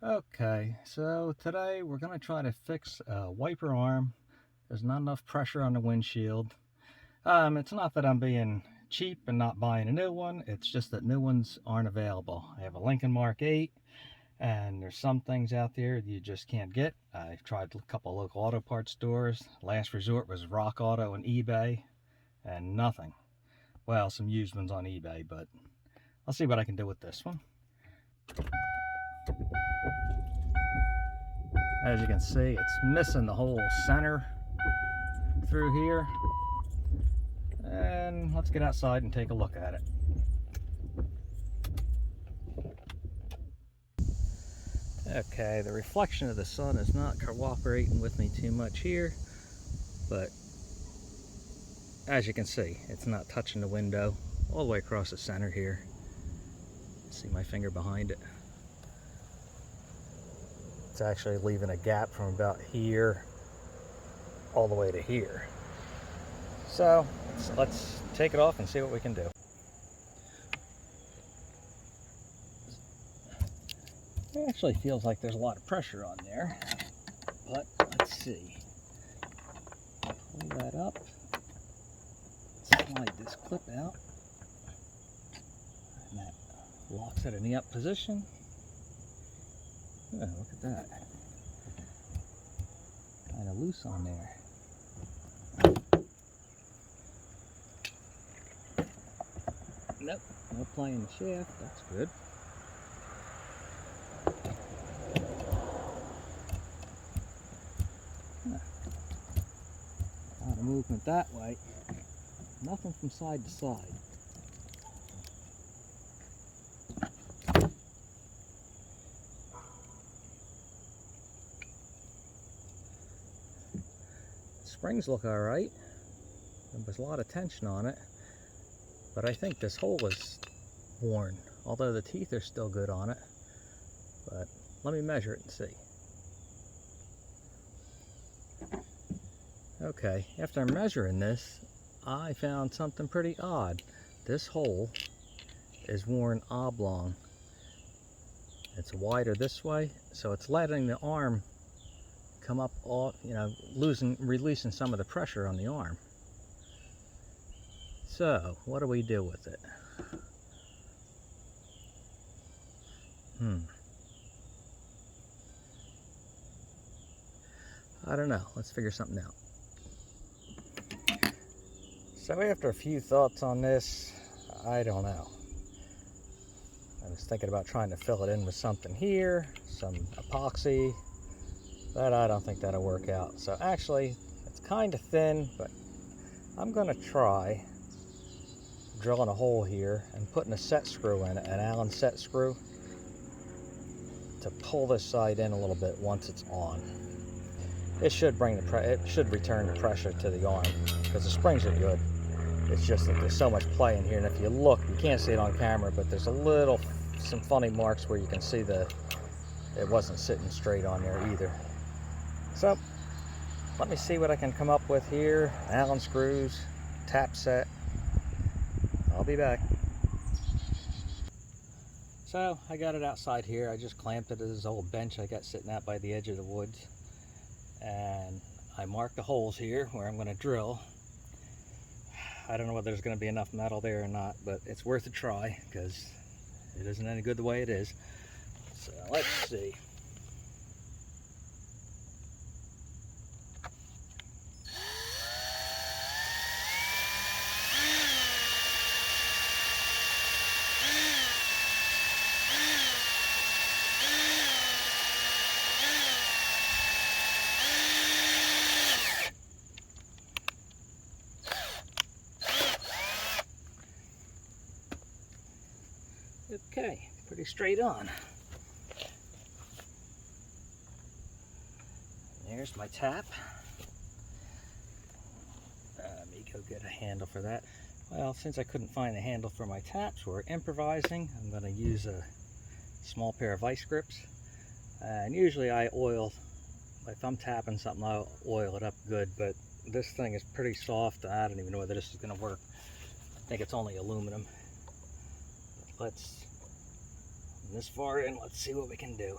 Okay, so today we're going to try to fix a wiper arm. There's not enough pressure on the windshield. It's not that I'm being cheap and not buying a new one. It's just that new ones aren't available. I have a Lincoln Mark VIII, and there's some things out there you just can't get. I've tried a couple of local auto parts stores. Last resort was Rock Auto and eBay, and nothing. Well, some used ones on eBay, but I'll see what I can do with this one. As you can see, it's missing the whole center through here. And let's get outside and take a look at it. Okay, the reflection of the sun is not cooperating with me too much here, but as you can see, it's not touching the window all the way across the center here. See my finger behind it? It's actually leaving a gap from about here all the way to here. So let's take it off and see what we can do. It actually feels like there's a lot of pressure on there, but let's see. Pull that up, slide this clip out, and that locks it in the up position. Oh, look at that. Kind of loose on there. Nope, no playing the shaft, that's good. A lot of movement that way. Nothing from side to side. Springs look alright. There was a lot of tension on it. But I think this hole is worn, although the teeth are still good on it. But let me measure it and see. Okay, after measuring this, I found something pretty odd. This hole is worn oblong. It's wider this way, so it's letting the arm come up all, releasing some of the pressure on the arm. So, what do we do with it? I don't know. Let's figure something out. So after a few thoughts on this, I don't know. I was thinking about trying to fill it in with something here, some epoxy, but I don't think that'll work out. So actually, it's kind of thin, but I'm going to try drilling a hole here and putting a set screw in it, an Allen set screw, to pull this side in a little bit once it's on. It should return the pressure to the arm because the springs are good. It's just that there's so much play in here, and if you look, you can't see it on camera, but there's some funny marks where you can see it wasn't sitting straight on there either. So let me see what I can come up with here. Allen screws, tap set. I'll be back. So I got it outside here. I just clamped it to this old bench I got sitting out by the edge of the woods, and I marked the holes here where I'm going to drill. I don't know whether there's going to be enough metal there or not, but it's worth a try because it isn't any good the way it is. So let's see. Okay, pretty straight on. There's my tap. Let me go get a handle for that. Well, since I couldn't find a handle for my taps, we're improvising. I'm going to use a small pair of vice grips. And usually I oil, if I'm tapping something, I'll oil it up good, but this thing is pretty soft. I don't even know whether this is going to work. I think it's only aluminum. Let's, this far in, let's see what we can do.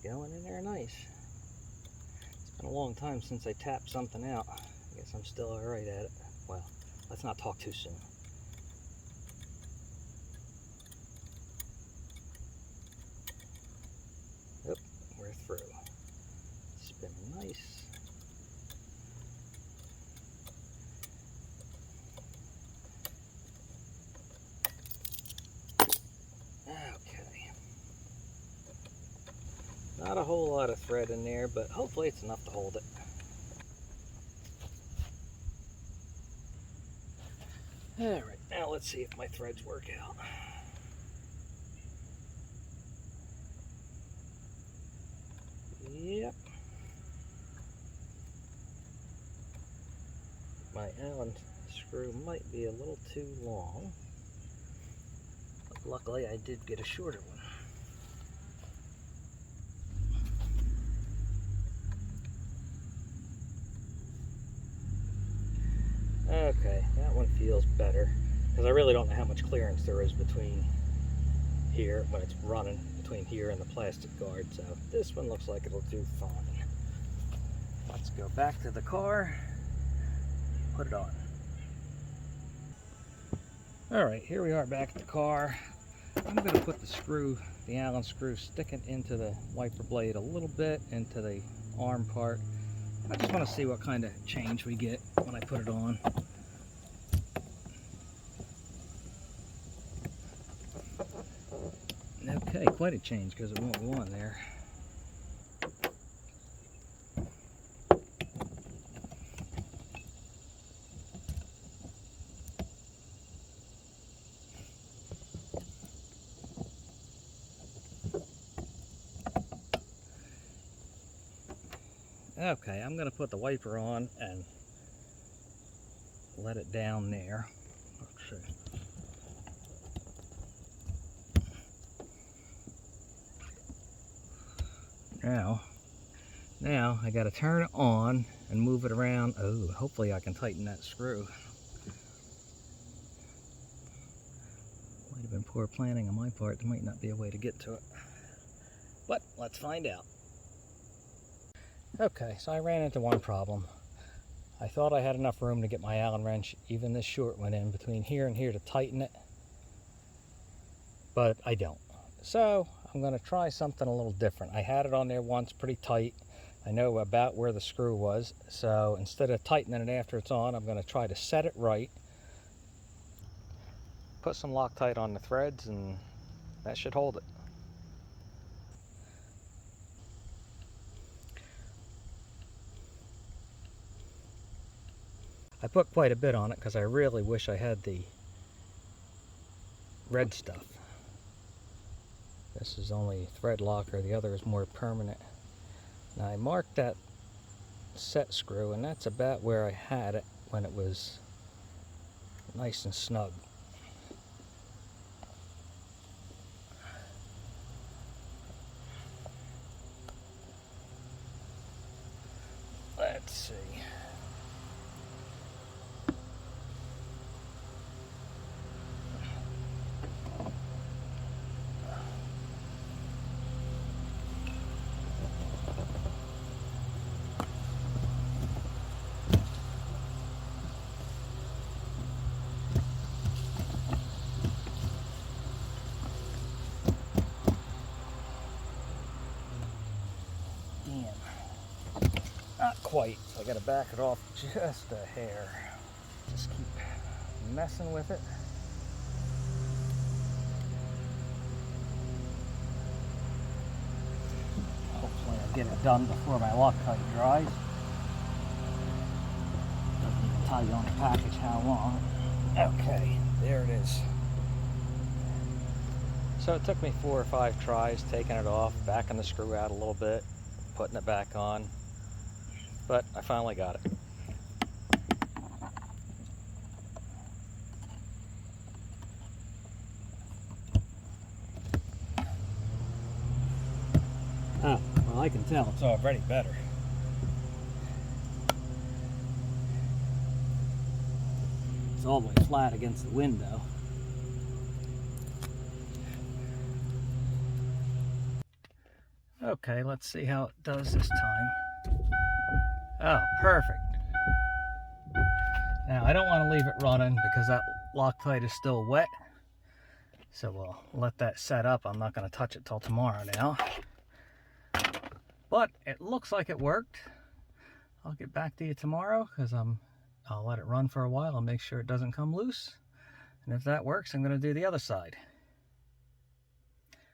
going in there nice. It's been a long time since I tapped something out. I guess I'm still alright at it. Well, let's not talk too soon. Yep, we're through. Spinning nice. Okay. Not a whole lot of thread in there, but hopefully it's enough to hold it. Alright, now let's see if my threads work out. Yep. My Allen screw might be a little too long, but luckily I did get a shorter one. Okay, that one feels better, because I really don't know how much clearance there is between here, when it's running, between here and the plastic guard, so this one looks like it'll do fine. Let's go back to the car, put it on. Alright, here we are back at the car. I'm going to put the screw, the Allen screw, sticking into the wiper blade a little bit, into the arm part. I just want to see what kind of change we get when I put it on. Okay, quite a change because it won't go on there. Okay, I'm going to put the wiper on and let it down there. Let's see. Now I got to turn it on and move it around. Oh, hopefully I can tighten that screw. Might have been poor planning on my part. There might not be a way to get to it. But let's find out. Okay, so I ran into one problem. I thought I had enough room to get my Allen wrench, even this short one, in between here and here to tighten it, but I don't. So I'm going to try something a little different. I had it on there once pretty tight. I know about where the screw was, so instead of tightening it after it's on, I'm going to try to set it right, put some Loctite on the threads, and that should hold it. I put quite a bit on it because I really wish I had the red stuff. This is only thread locker, the other is more permanent. Now I marked that set screw, and that's about where I had it when it was nice and snug. Let's see. Not quite, so I gotta back it off just a hair. Just keep messing with it. Hopefully I'll get it done before my Loctite dries. Doesn't even tell you on the package how long. Okay, there it is. So it took me 4 or 5 tries taking it off, backing the screw out a little bit, putting it back on. But I finally got it. Oh, well, I can tell it's already better. It's all the way flat against the window. Okay, let's see how it does this time. Oh, perfect. Now, I don't want to leave it running because that Loctite is still wet. So we'll let that set up. I'm not going to touch it till tomorrow now. But it looks like it worked. I'll get back to you tomorrow because I'll let it run for a while and make sure it doesn't come loose. And if that works, I'm going to do the other side.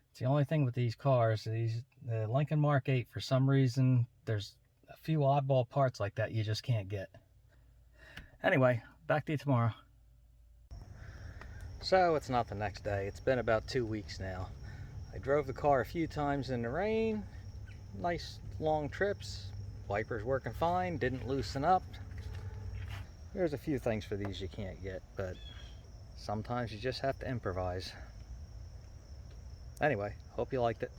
It's the only thing with these cars, the Lincoln Mark VIII, for some reason, there's a few oddball parts like that you just can't get. Anyway, back to you tomorrow. So it's not the next day. It's been about 2 weeks now. I drove the car a few times in the rain. Nice long trips. Wipers working fine, didn't loosen up. There's a few things for these you can't get, but sometimes you just have to improvise. Anyway, hope you liked it.